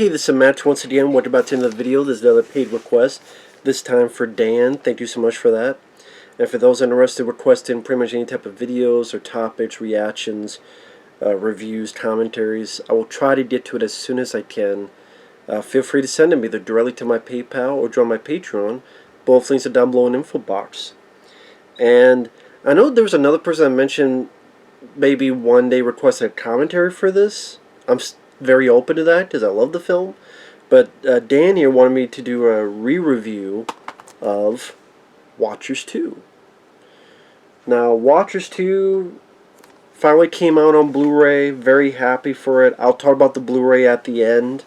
Hey, this is Matt once again. What about the end of the video? There's another paid request. This time for Dan. Thank you so much for that. And for those interested, requesting pretty much any type of videos or topics, reactions, reviews, commentaries, I will try to get to it as soon as I can. Feel free to send them either directly to my PayPal or join my Patreon. Both links are down below in the info box. And I know there was another person that mentioned maybe one day requested a commentary for this. I'm very open to that because I love the film. But Dan here wanted me to do a re-review of Watchers 2. Now, Watchers 2 finally came out on Blu-ray. Very happy for it. I'll talk about the Blu-ray at the end.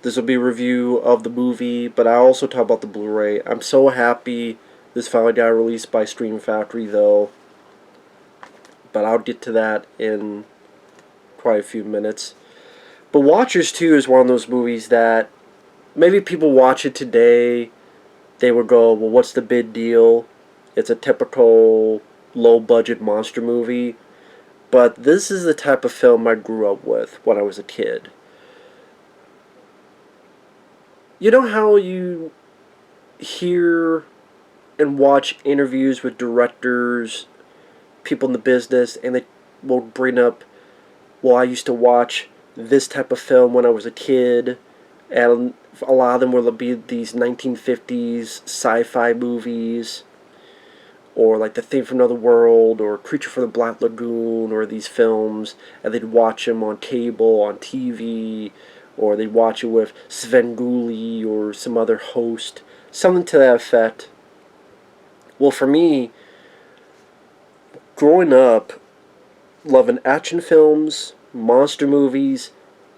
This will be a review of the movie, but I'll also talk about the Blu-ray. I'm so happy this finally got released by Stream Factory, though. But I'll get to that in quite a few minutes. But Watchers 2 is one of those movies that maybe people watch it today, they would go, well, what's the big deal? It's a typical low-budget monster movie. But this is the type of film I grew up with when I was a kid. You know how you hear and watch interviews with directors, people in the business, and they will bring up, well, I used to watch this type of film when I was a kid, and a lot of them will be these 1950s sci-fi movies, or like The Thing from Another World, or Creature from the Black Lagoon, or these films, and they'd watch them on cable, on TV, or they'd watch it with Svengoolie or some other host, something to that effect. Well, for me, growing up, loving action films, monster movies,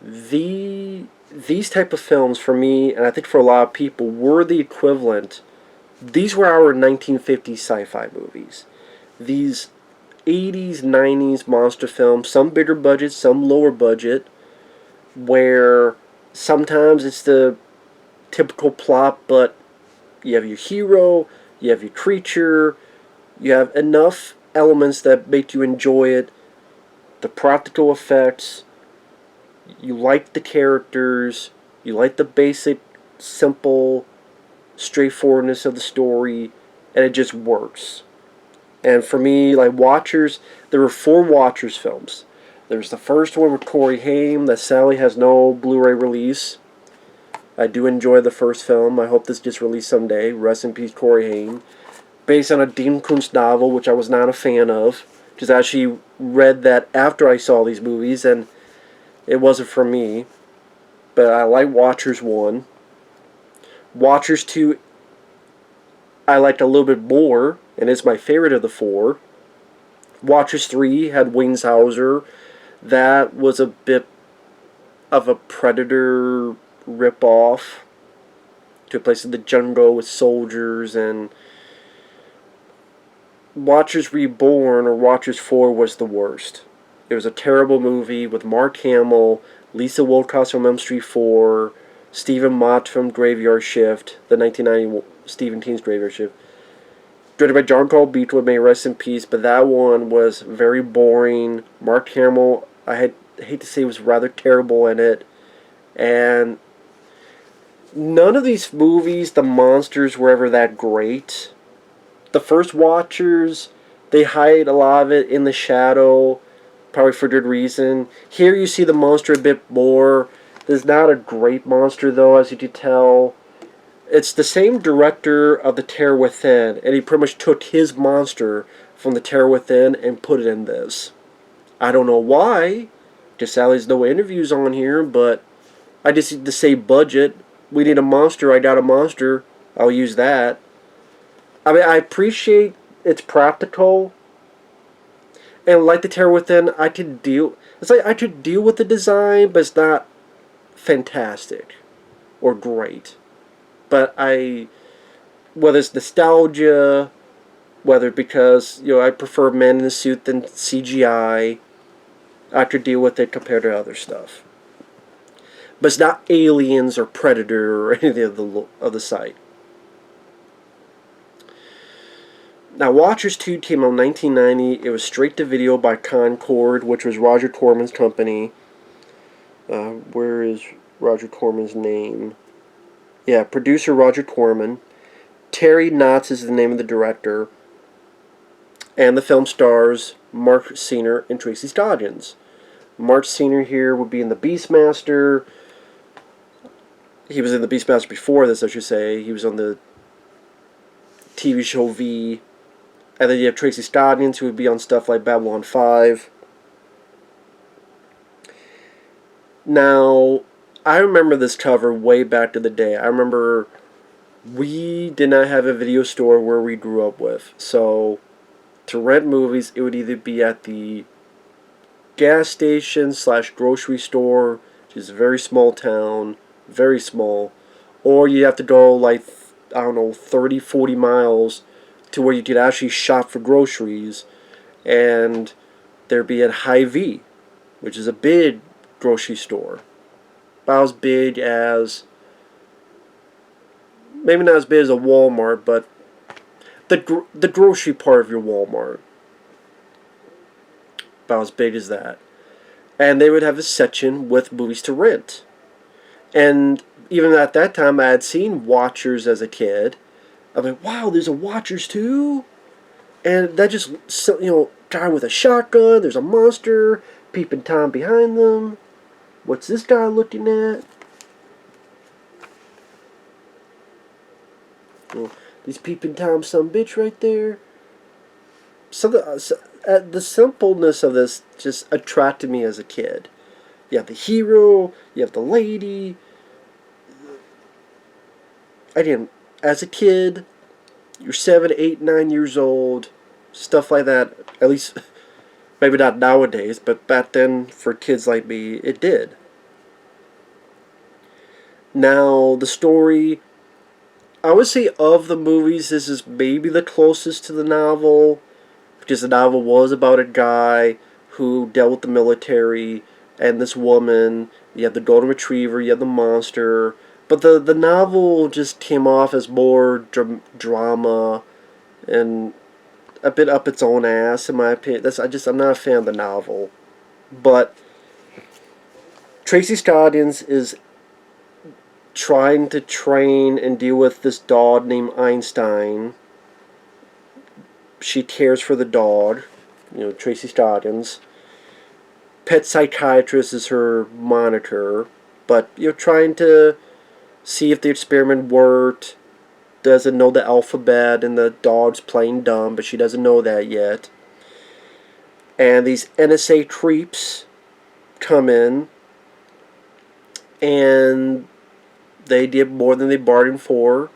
these type of films for me, and I think for a lot of people, were the equivalent. These were our 1950s sci-fi movies. These 80s, 90s monster films, some bigger budget, some lower budget, where sometimes it's the typical plot, but you have your hero, you have your creature, you have enough elements that make you enjoy it, the practical effects, you like the characters, you like the basic, simple, straightforwardness of the story, and it just works. And for me, like Watchers, there were 4 Watchers films. There's the first one with Corey Haim that sadly has no Blu-ray release. I do enjoy the first film. I hope this gets released someday. Rest in peace, Corey Haim. Based on a Dean Koontz novel, which I was not a fan of. Just actually read that after I saw these movies, and it wasn't for me. But I like Watchers 1. Watchers 2, I liked a little bit more, and it's my favorite of the 4. Watchers 3 had Wings Hauser. That was a bit of a Predator ripoff. Took place in the jungle with soldiers, and Watchers Reborn, or Watchers 4, was the worst. It was a terrible movie with Mark Hamill, Lisa Wilcox from M Street 4, Stephen Mott from Graveyard Shift, the 1990 Stephen King's Graveyard Shift. Directed by John Carl Beechwood, may he rest in peace, but that one was very boring. Mark Hamill, I hate to say, was rather terrible in it. And none of these movies, the monsters were ever that great. The first Watchers, they hide a lot of it in the shadow, probably for good reason. Here you see the monster a bit more. There's not a great monster, though, as you can tell. It's the same director of The Terror Within, and he pretty much took his monster from The Terror Within and put it in this. I don't know why. Just sadly there's no interviews on here, but I just need to say budget. We need a monster, I got a monster. I'll use that. I mean, I appreciate it's practical. And like The Terror Within, I could deal... It's like I could deal with the design, but it's not fantastic or great. But whether it's nostalgia, whether because, you know, I prefer men in a suit than CGI, I could deal with it compared to other stuff. But it's not Aliens or Predator or anything of the site. Now, Watchers 2 came out in 1990. It was straight to video by Concord, which was Roger Corman's company. Where is Roger Corman's name. Yeah, producer Roger Corman. Terry Knotts is the name of the director. And the film stars Marc Senior and Tracy Scoggins. Marc Senior here would be in The Beastmaster. He was in The Beastmaster before this, I should say. He was on the TV show V. And then you have Tracy Scoggins, who would be on stuff like Babylon 5. Now, I remember this cover way back to the day. I remember we did not have a video store where we grew up with. So, to rent movies, it would either be at the gas station / grocery store, which is a very small town, very small, or you have to go like, I don't know, 30, 40 miles to where you could actually shop for groceries, and there'd be at Hy-Vee, which is a big grocery store. About as big as, maybe not as big as a Walmart, but the grocery part of your Walmart. About as big as that. And they would have a section with movies to rent. And even at that time, I had seen Watchers as a kid. I'm like, wow, there's a Watchers too? And that just, guy with a shotgun, there's a monster, peeping Tom behind them. What's this guy looking at? Well, there's peeping Tom some bitch right there. The simpleness of this just attracted me as a kid. You have the hero, you have the lady. As a kid, you're 7, 8, 9 years old, stuff like that. At least, maybe not nowadays, but back then, for kids like me, it did. Now, the story, I would say of the movies, this is maybe the closest to the novel, because the novel was about a guy who dealt with the military, and this woman. You have the golden retriever, you have the monster. But the novel just came off as more drama and a bit up its own ass, in my opinion. I'm not a fan of the novel. But Tracy Scoggins is trying to train and deal with this dog named Einstein. She cares for the dog, Tracy Scoggins. Pet psychiatrist is her monitor, but trying to see if the experiment worked. Doesn't know the alphabet, and the dog's playing dumb, but she doesn't know that yet. And these NSA creeps come in, and they did more than they bargained for.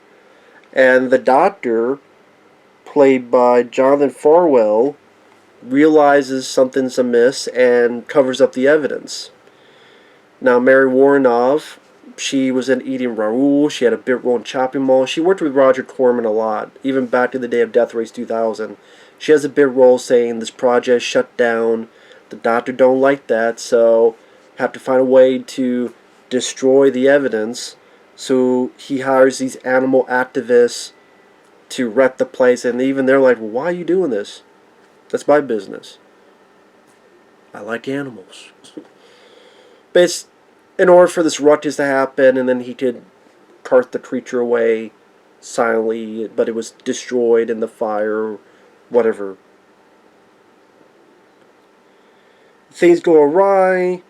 And the doctor, played by Jonathan Farwell, realizes something's amiss and covers up the evidence. Now, Mary Warrenov, she was in Eating Raoul. She had a bit role in Chopping Mall. She worked with Roger Corman a lot, even back in the day of Death Race 2000. She has a bit role saying this project shut down. The doctor don't like that, so have to find a way to destroy the evidence. So he hires these animal activists to wreck the place, and even they're like, well, why are you doing this? That's my business. I like animals. But it's in order for this ruckus to happen, and then he could cart the creature away silently, but it was destroyed in the fire, whatever. Things go awry.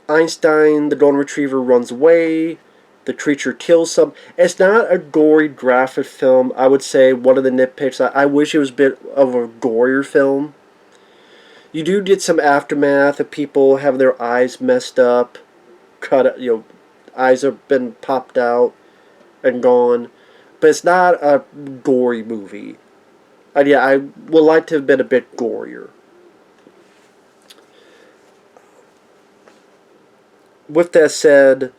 Einstein, the golden retriever, runs away. The creature kills some. It's not a gory, graphic film. I would say one of the nitpicks, I wish it was a bit of a gorier film. You do get some aftermath of people having their eyes messed up. Eyes have been popped out and gone, but it's not a gory movie. I would like to have been a bit gorier. With that said,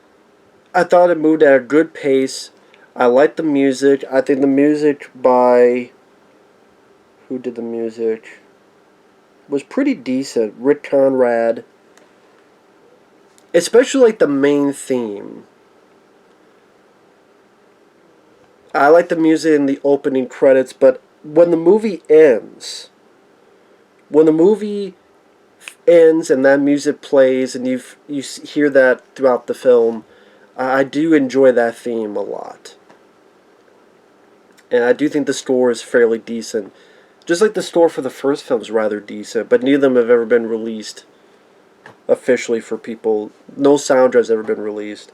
I thought it moved at a good pace. I liked the music. I think the music by, who did the music, was pretty decent. Rick Conrad. Especially like the main theme. I like the music in the opening credits, but when the movie ends, and that music plays, and you hear that throughout the film, I do enjoy that theme a lot. And I do think the score is fairly decent. Just like the score for the first film is rather decent, but neither of them have ever been released officially for people. No soundtrack has ever been released.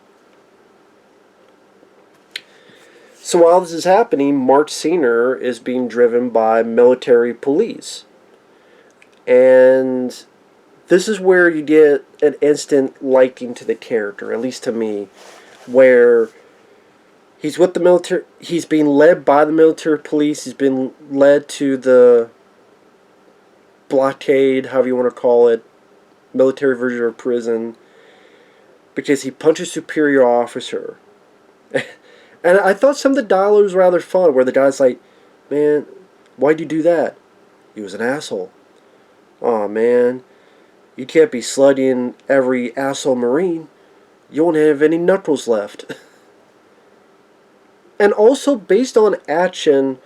So while this is happening, Marc Senior is being driven by military police. And this is where you get an instant liking to the character, at least to me, where he's with the military, he's being led by the military police, he's been led to the blockade, however you want to call it, military version of prison, because he punched a superior officer. And I thought some of the dialogue was rather fun, where the guy's like, man, why'd you do that? He was an asshole. Aw, man, you can't be slutting every asshole Marine. You won't have any knuckles left. And also, based on action,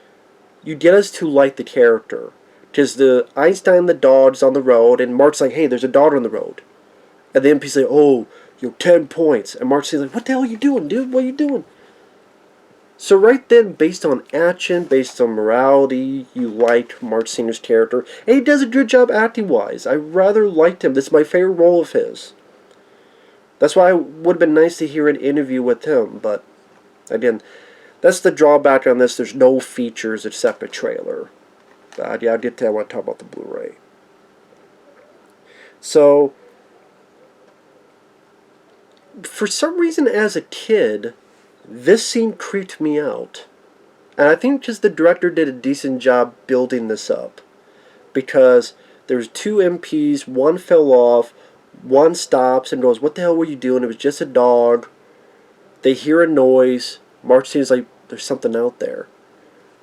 you get us to like the character. Because the Einstein the dog's on the road, and Mark's like, hey, there's a dog on the road. And the MP's like, oh, 10 points. And Mark's like, what the hell are you doing, dude? What are you doing? So right then, based on action, based on morality, you like Marc Senior's character. And he does a good job acting-wise. I rather liked him. This is my favorite role of his. That's why it would have been nice to hear an interview with him. But, again, that's the drawback on this. There's no features except a trailer. Yeah, I'll get to that when I talk about the Blu-ray. So, for some reason as a kid, this scene creeped me out. And I think just the director did a decent job building this up. Because there's two MPs, one fell off, one stops and goes, what the hell were you doing? It was just a dog. They hear a noise. Marc seems like there's something out there.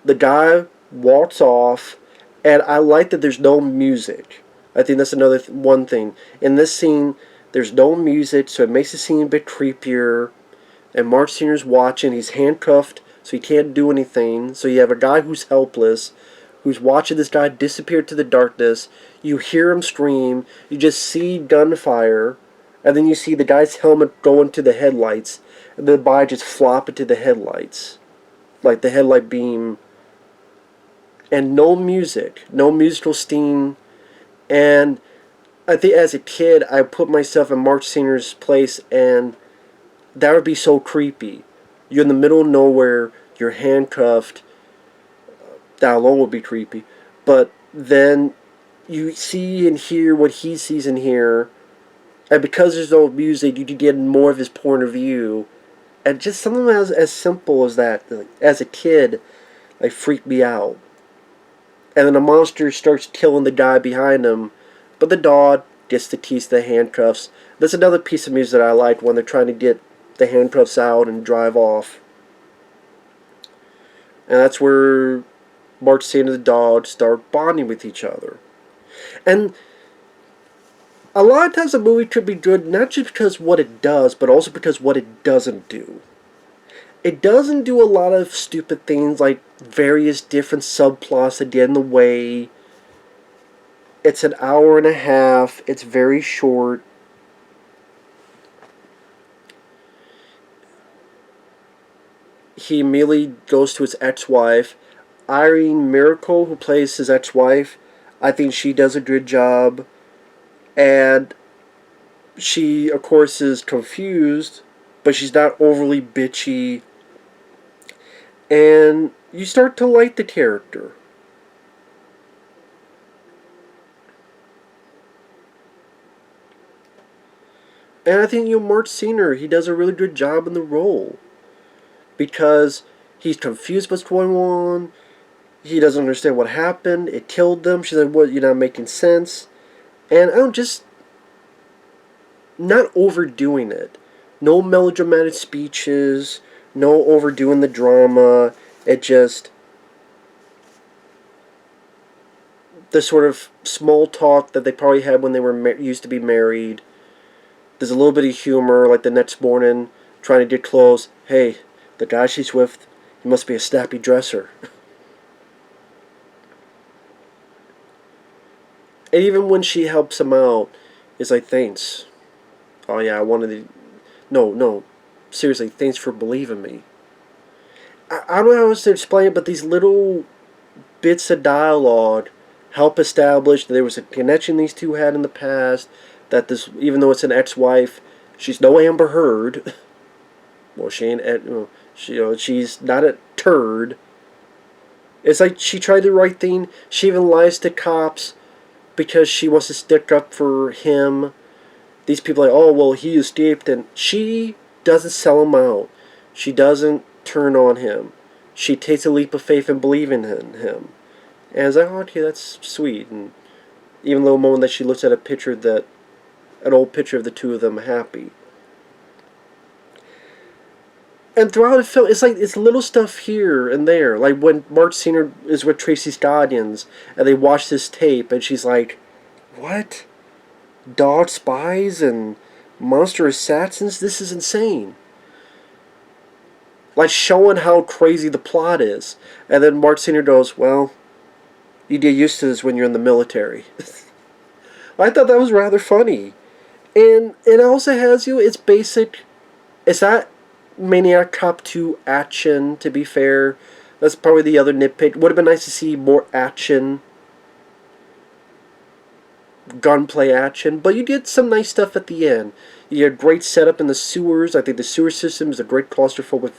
The guy walks off, and I like that there's no music. I think that's another one thing. In this scene, there's no music, so it makes the scene a bit creepier. And Marc Senior's watching. He's handcuffed, so he can't do anything. So you have a guy who's helpless, who's watching this guy disappear to the darkness. You hear him scream. You just see gunfire. And then you see the guy's helmet go into the headlights. And the body just flop into the headlights. Like the headlight beam. And no music. No musical sting. And I think as a kid, I put myself in Marc Senior's place, and that would be so creepy. You're in the middle of nowhere, you're handcuffed. That alone would be creepy. But then you see and hear what he sees and hear. And because there's no music, you can get more of his point of view. And just something as simple as that, like, as a kid, like, freaked me out. And then the monster starts killing the guy behind him. But the dog gets the keys to the handcuffs. That's another piece of music that I like, when they're trying to get the handcuffs out and drive off. And that's where Marc Senior and the dog start bonding with each other. And a lot of times a movie could be good, not just because what it does, but also because what it doesn't do. It doesn't do a lot of stupid things like various different subplots that get in the way. It's an hour and a half. It's very short. He immediately goes to his ex-wife. Irene Miracle, who plays his ex-wife, I think she does a good job. And she, of course, is confused, but she's not overly bitchy. And you start to like the character. And I think, Marc Senior, he does a really good job in the role. Because he's confused what's going on. He doesn't understand what happened. It killed them. She's like, what, you're not making sense. And I don't just... not overdoing it. No melodramatic speeches. No overdoing the drama. It just... the sort of small talk that they probably had when they were used to be married. There's a little bit of humor, like the next morning, trying to get close. Hey, the guy she's with, he must be a snappy dresser. And even when she helps him out, it's like, thanks. Oh yeah, I wanted to... No. seriously, thanks for believing me. I don't know how else to explain it, but these little bits of dialogue help establish that there was a connection these two had in the past. That this, even though it's an ex-wife, she's no Amber Heard. Well, she ain't. She's not a turd. It's like she tried the right thing. She even lies to cops because she wants to stick up for him. These people are like, oh, well, he escaped, and she doesn't sell him out. She doesn't turn on him. She takes a leap of faith and believes in him. And it's like, oh, okay, that's sweet. And even the moment that she looks at an old picture of the two of them happy. And throughout the film, it's like it's little stuff here and there. Like when Marc Sr. is with Tracy Scoggins, and they watch this tape, and she's like, what? Dog spies and monster assassins? This is insane. Like showing how crazy the plot is. And then Marc Sr. goes, well, you get used to this when you're in the military. I thought that was rather funny. And it also has it's basic. It's not Maniac Cop 2 action, to be fair. That's probably the other nitpick. Would have been nice to see more action. Gunplay action. But you did some nice stuff at the end. You had great setup in the sewers. I think the sewer system is a great claustrophobic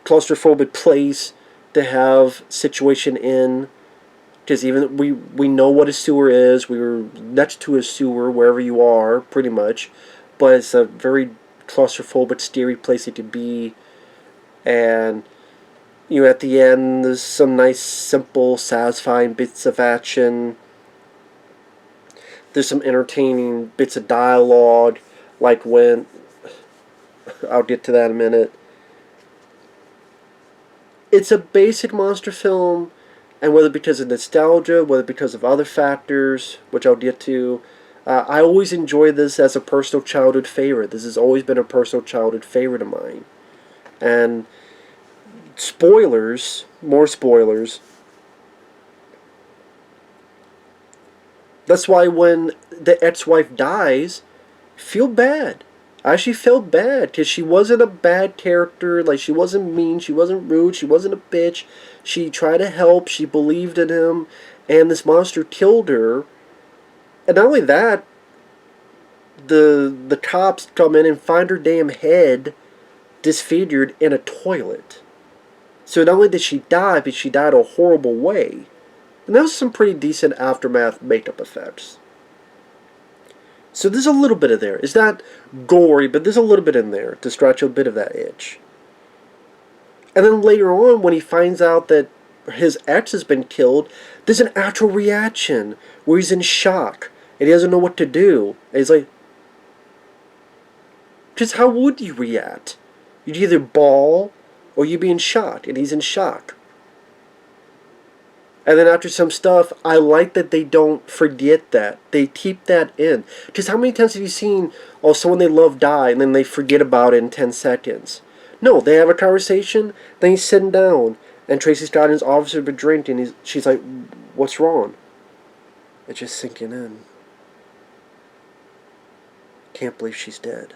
claustrophobic place to have situation in. Because even we know what a sewer is. We were next to a sewer wherever you are, pretty much. But it's a very claustrophobic, scary place it could be. And at the end, there's some nice, simple, satisfying bits of action. There's some entertaining bits of dialogue, like when I'll get to that in a minute. It's a basic monster film, and whether because of nostalgia, whether because of other factors, which I'll get to, I always enjoy this as a personal childhood favorite. This has always been a personal childhood favorite of mine. And spoilers, more spoilers. That's why when the ex-wife dies, feel bad. I actually felt bad because she wasn't a bad character. Like, she wasn't mean, she wasn't rude, she wasn't a bitch. She tried to help, she believed in him, and this monster killed her. And not only that, the cops come in and find her damn head disfigured in a toilet. So not only did she die, but she died a horrible way. And that was some pretty decent aftermath makeup effects. So there's a little bit of there. It's not gory, but there's a little bit in there to scratch a bit of that itch. And then later on, when he finds out that his ex has been killed, there's an actual reaction where he's in shock and he doesn't know what to do. And he's like, because how would you react? You'd either bawl or you'd be in shock, and he's in shock. And then after some stuff, I like that they don't forget that. They keep that in. Because how many times have you seen, someone they love die, and then they forget about it in 10 seconds? No, they have a conversation, then he's sitting down, and Tracy Scoggins' officer been drinking, and she's like, what's wrong? It's just sinking in. Can't believe she's dead.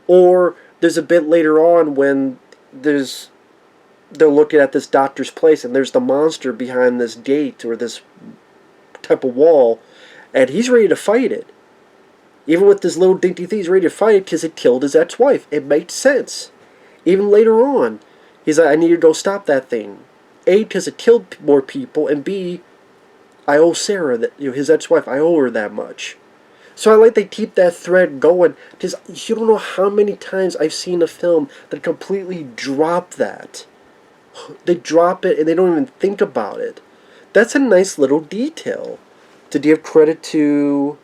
Or there's a bit later on when they're looking at this doctor's place, and there's the monster behind this gate or this type of wall, and he's ready to fight it. Even with this little dinky thing, he's ready to fight it because it killed his ex-wife. It makes sense. Even later on, he's like, I need to go stop that thing. A, because it killed more people, and B, I owe Sarah, his ex-wife, I owe her that much. So I like they keep that thread going, because you don't know how many times I've seen a film that completely drop that. They drop it and they don't even think about it. That's a nice little detail to give credit to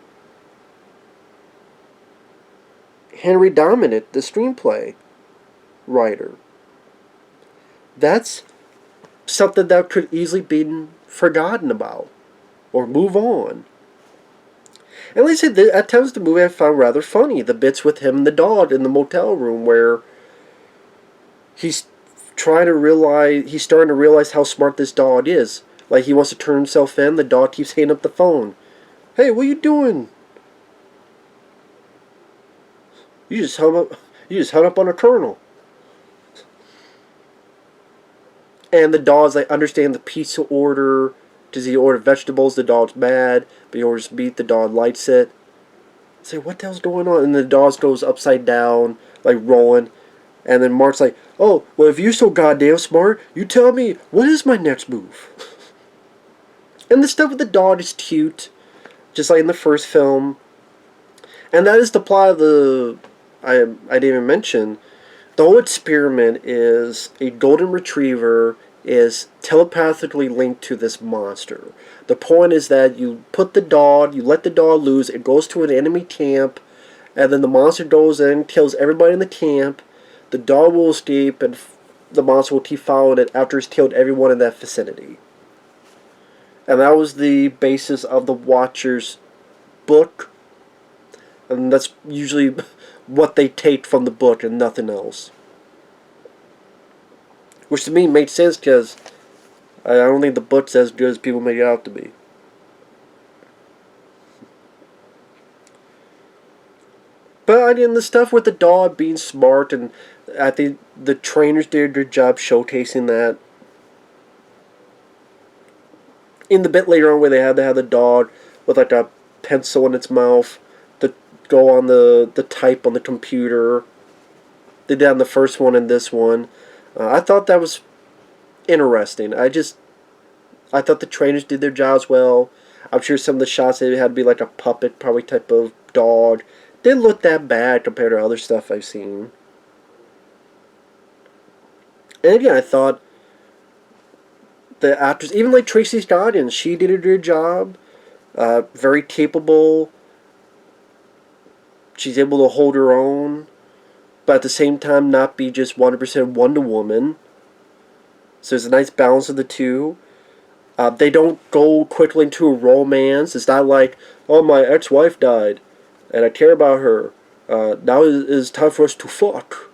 Henry Dominant, the screenplay writer. That's something that could easily be forgotten about or move on. And like I said, at times the movie I found rather funny. The bits with him and the dog in the motel room where he's starting to realize how smart this dog is. Like, he wants to turn himself in, the dog keeps hanging up the phone. Hey, what are you doing? You just hung up. You just hung up on a colonel. And the dog's like understand the pizza order. Does he order vegetables? The dog's mad. But he orders meat. The dog likes it. Say, what the hell's going on? And the dog goes upside down, like rolling. And then Mark's like, oh, well, if you're so goddamn smart, you tell me, what is my next move? And the stuff with the dog is cute, just like in the first film. And that is the plot of the. I didn't even mention. The whole experiment is a golden retriever is telepathically linked to this monster. The point is that you let the dog loose, it goes to an enemy camp, and then the monster goes in, kills everybody in the camp. The dog will escape, and the monster will keep following it after it's killed everyone in that vicinity. And that was the basis of the Watcher's book, and that's usually what they take from the book and nothing else. Which to me made sense because I don't think the book's as good as people make it out to be. But I mean, the stuff with the dog being smart, and I think the trainers did a good job showcasing that. In the bit later on where they had the dog with like a pencil in its mouth to go on the type on the computer. They did that in the first one and this one. I thought that was interesting. I thought the trainers did their jobs well. I'm sure some of the shots they had to be like a puppet, probably type of dog. Didn't look that bad compared to other stuff I've seen. And again, I thought the actors, even like Tracy Scoggins, she did a good job. Very capable. She's able to hold her own, but at the same time not be just 100% Wonder Woman. So there's a nice balance of the two. They don't go quickly into a romance. It's not like, oh, my ex-wife died, and I care about her. Now it's time for us to fuck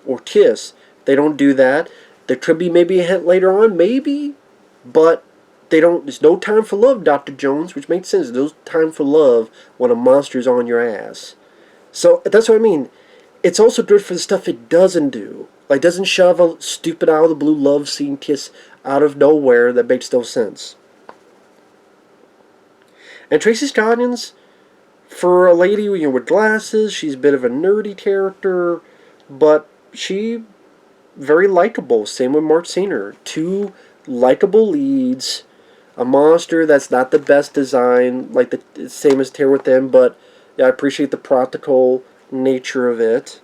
or kiss. They don't do that. There could be maybe a hint later on, maybe, but they don't. There's no time for love, Dr. Jones, which makes sense. There's no time for love when a monster's on your ass. So that's what I mean. It's also good for the stuff it doesn't do. Like, doesn't shove a stupid out of the blue love scene kiss out of nowhere that makes no sense. And Tracy Scoggins, for a lady with glasses, she's a bit of a nerdy character, but she very likable. Same with Marc. Two likable leads, a monster that's not the best design, like the same as Tear with them, but yeah, I appreciate the practical nature of it.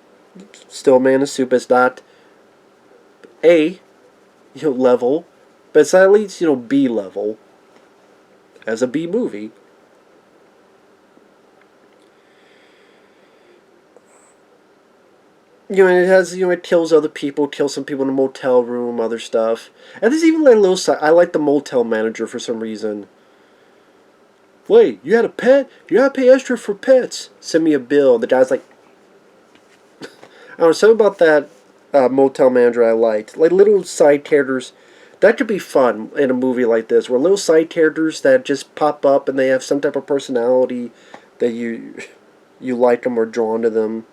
Still Man of Soup. It's not A level, but it's at least B level as a B movie. And it has, it kills other people, kills some people in a motel room, other stuff. And there's even like a little side. I like the motel manager for some reason. Wait, you had a pet? You gotta pay extra for pets. Send me a bill. The guy's like, I don't know, something about that motel manager I liked. Like little side characters. That could be fun in a movie like this, where little side characters that just pop up and they have some type of personality that you like them or drawn to them.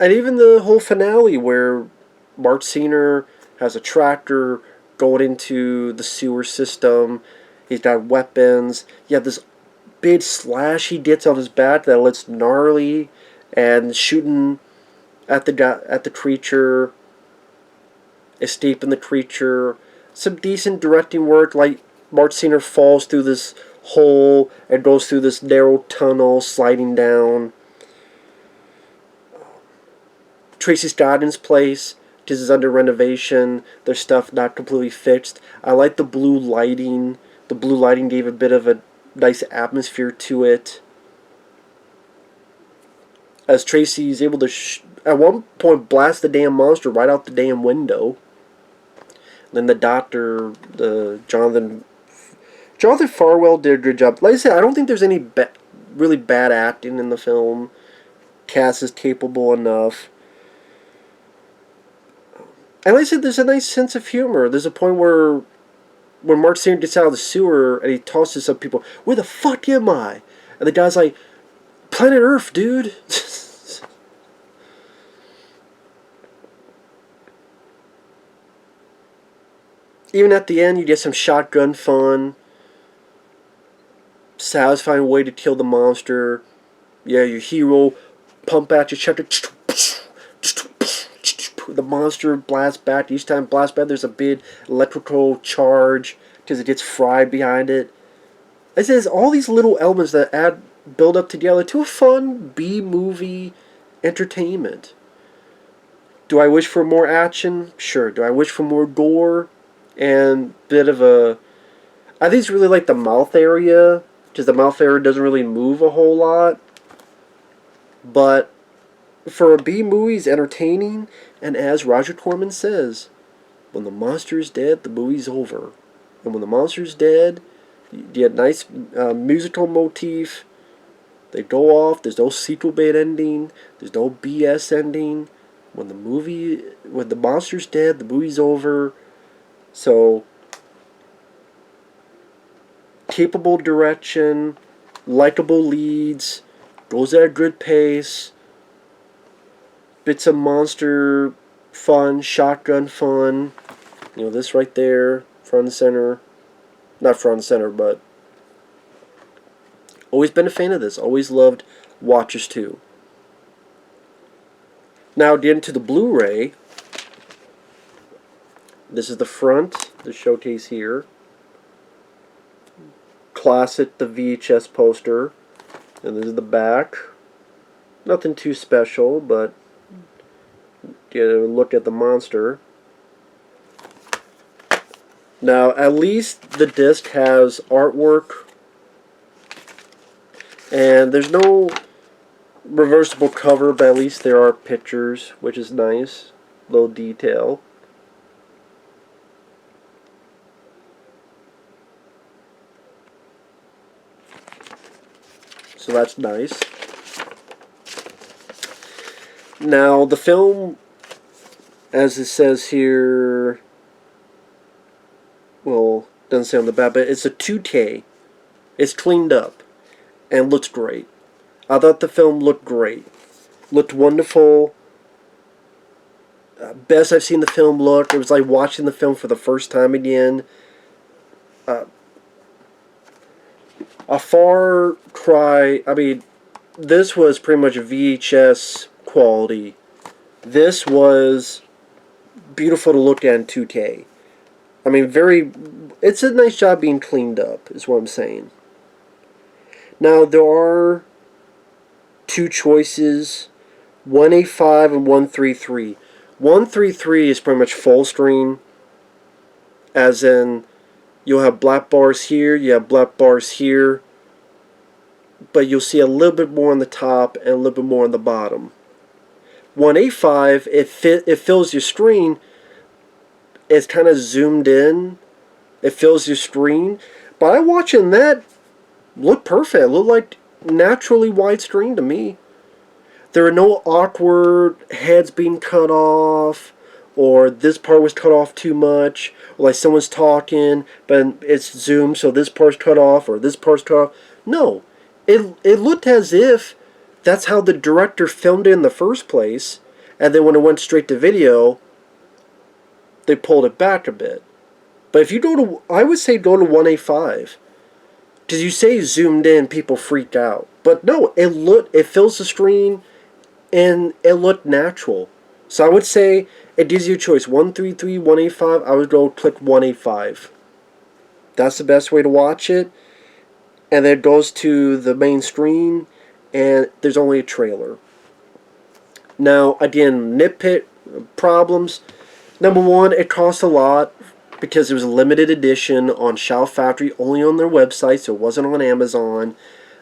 And even the whole finale where Marc has a tractor going into the sewer system. He's got weapons. You have this big slash he gets on his back that looks gnarly, and shooting at the creature, escaping the creature. Some decent directing work, like Marc falls through this hole and goes through this narrow tunnel, sliding down. Tracy Scoggins' place, because it's under renovation. There's stuff not completely fixed. I like the blue lighting. The blue lighting gave a bit of a nice atmosphere to it. As Tracy is able to, at one point, blast the damn monster right out the damn window. Then the doctor, Jonathan Farwell did a good job. Like I said, I don't think there's any really bad acting in the film. Cast is capable enough. And like I said, there's a nice sense of humor. There's a point where when Marc Senior gets out of the sewer and he talks to some people, where the fuck am I? And the guy's like, planet Earth, dude. Even at the end, you get some shotgun fun. Satisfying way to kill the monster. Yeah, your hero pump out your shotgun. The monster blasts back. Each time it blasts back, there's a big electrical charge because it gets fried behind it. It says all these little elements that build up together to a fun B-movie entertainment. Do I wish for more action? Sure. Do I wish for more gore? And bit of a... I think it's really like the mouth area, because the mouth area doesn't really move a whole lot. But for a B-movie, it's entertaining, and as Roger Corman says, when the monster is dead, the movie's over. And when the monster's dead, you get a nice musical motif. They go off. There's no sequel bait ending. There's no BS ending. When the monster's dead, the movie's over. So, capable direction, likable leads, goes at a good pace, bits of monster fun, shotgun fun. You know, this right there, front and center. Not front and center, but always been a fan of this. Always loved Watchers 2. Now, getting to the Blu-ray. This is the front, the showcase here. Classic, the VHS poster. And this is the back. Nothing too special, but get a look at the monster. Now, at least the disc has artwork. And there's no reversible cover, but at least there are pictures, which is nice. Little detail. So that's nice. Now, the film, as it says here, well, doesn't say on the back, but it's a 2K. It's cleaned up and looks great. I thought the film looked great. Looked wonderful. Best I've seen the film look. It was like watching the film for the first time again. A far cry. I mean, this was pretty much VHS quality. This was beautiful to look at in 2K. I mean, it's a nice job being cleaned up, is what I'm saying. Now, there are two choices, 185 and 133. 133 is pretty much full screen, as in, you'll have black bars here, you have black bars here, but you'll see a little bit more on the top and a little bit more on the bottom. 185, it fills your screen. It's kind of zoomed in. It fills your screen. But I watching that look perfect. It looked like naturally widescreen to me. There are no awkward heads being cut off, or this part was cut off too much, or like someone's talking, but it's zoomed, so this part's cut off, or this part's cut off. No. It looked as if that's how the director filmed it in the first place, and then when it went straight to video, they pulled it back a bit. But if you go to, I would say go to 185. Because you say zoomed in, people freak out. But no, it fills the screen, and it looked natural. So I would say it gives you a choice, 133, 185. I would go click 185. That's the best way to watch it. And then it goes to the main screen, and there's only a trailer. Now, again, nitpick problems. Number one, it cost a lot because it was a limited edition on Shout Factory, only on their website, so it wasn't on Amazon.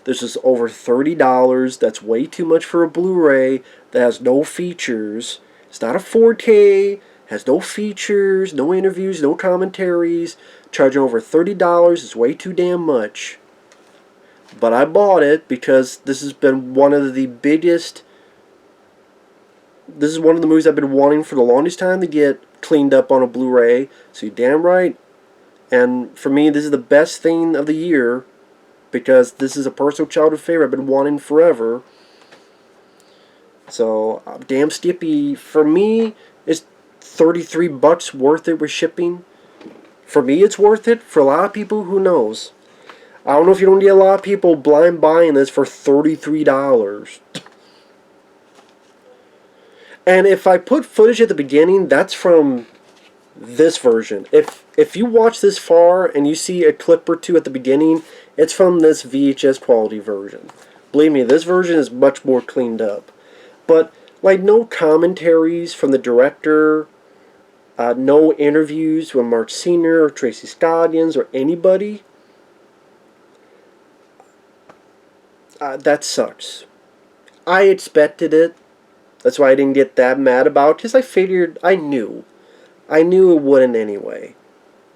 This is over $30. That's way too much for a Blu-ray that has no features. It's not a 4K, has no features, no interviews, no commentaries. Charging over $30 is way too damn much. But I bought it because this has been one of the biggest... This is one of the movies I've been wanting for the longest time to get cleaned up on a Blu-ray. So you're damn right, And for me, this is the best thing of the year because this is a personal childhood favorite I've been wanting forever. So, damn Skippy, for me, is $33 worth it with shipping. For me, it's worth it. For a lot of people, who knows? I don't know if you don't get a lot of people blind buying this for $33. And if I put footage at the beginning, that's from this version. If you watch this far and you see a clip or two at the beginning, it's from this VHS quality version. Believe me, this version is much more cleaned up. But, like, no commentaries from the director, no interviews with Marc Sr. or Tracy Scoggins or anybody. That sucks. I expected it. That's why I didn't get that mad about it, because I figured, I knew it wouldn't anyway.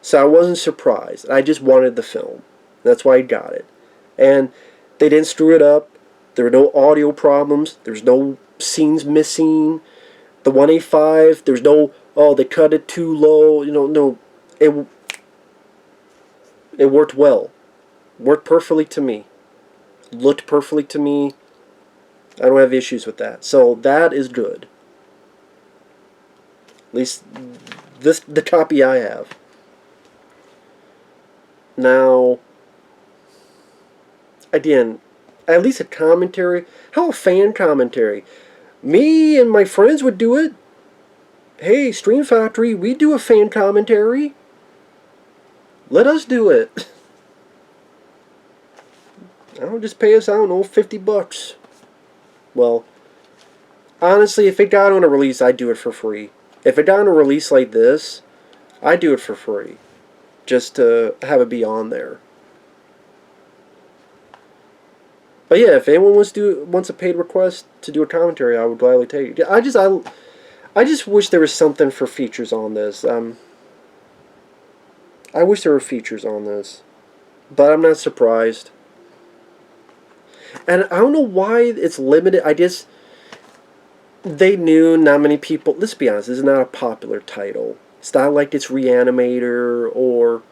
So I wasn't surprised. I just wanted the film. That's why I got it. And they didn't screw it up. There were no audio problems. There's no scenes missing. The 185, there's no, oh, they cut it too low. No. It worked well. Worked perfectly to me. Looked perfectly to me. I don't have issues with that. So that is good. At least the copy I have. Now, again, at least a commentary. How a fan commentary? Me and my friends would do it. Hey, Stream Factory, we do a fan commentary. Let us do it. I don't just pay us, I don't know, $50. Well, honestly, if it got on a release, I'd do it for free. If it got on a release like this, I'd do it for free. Just to have it be on there. But yeah, if anyone wants a paid request to do a commentary, I would gladly take it. I just wish there was something for features on this. I wish there were features on this. But I'm not surprised. And I don't know why it's limited. I guess they knew not many people. Let's be honest, this is not a popular title. It's not like it's Reanimator or,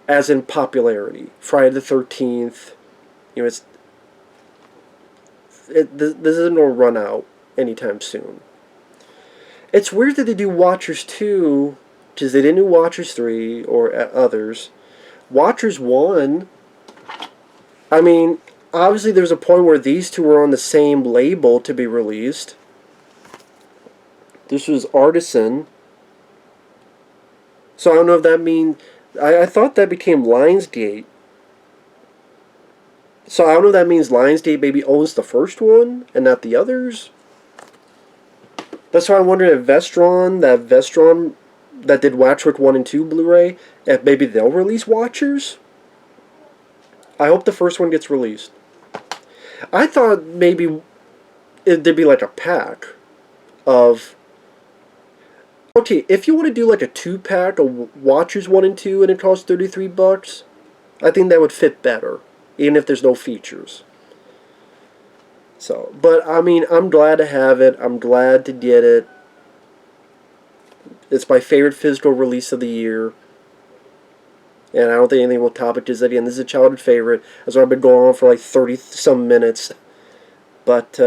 as in popularity, Friday the 13th. This isn't going to run out anytime soon. It's weird that they do Watchers 2, because they didn't do Watchers 3 or others. Watchers 1, I mean, obviously there's a point where these two were on the same label to be released. This was Artisan. So I don't know if that means... I thought that became Lionsgate. So I don't know if that means Lionsgate maybe owns the first one and not the others. That's why I'm wondering if Vestron that did Watchwork 1 and 2 Blu-ray, if maybe they'll release Watchers. I hope the first one gets released. I thought maybe there'd be like a pack of... Okay, if you want to do like a 2-pack of Watchers 1 and 2 and it costs $33, I think that would fit better, even if there's no features. So, but I mean, I'm glad to have it. I'm glad to get it. It's my favorite physical release of the year. And I don't think anything will top it, because again, this is a childhood favorite. That's why I've been going on for like 30-some minutes. But,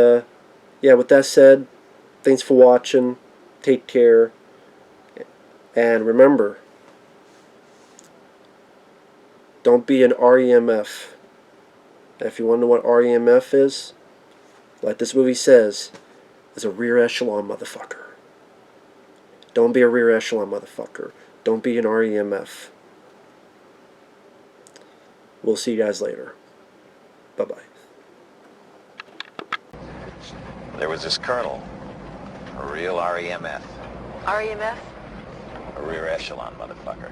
yeah, with that said, thanks for watching. Take care. And remember, don't be an REMF. If you want to know what REMF is, like this movie says, is a rear echelon motherfucker. Don't be a rear echelon motherfucker. Don't be an REMF. We'll see you guys later. Bye-bye. There was this colonel, a real REMF. REMF? A rear echelon motherfucker.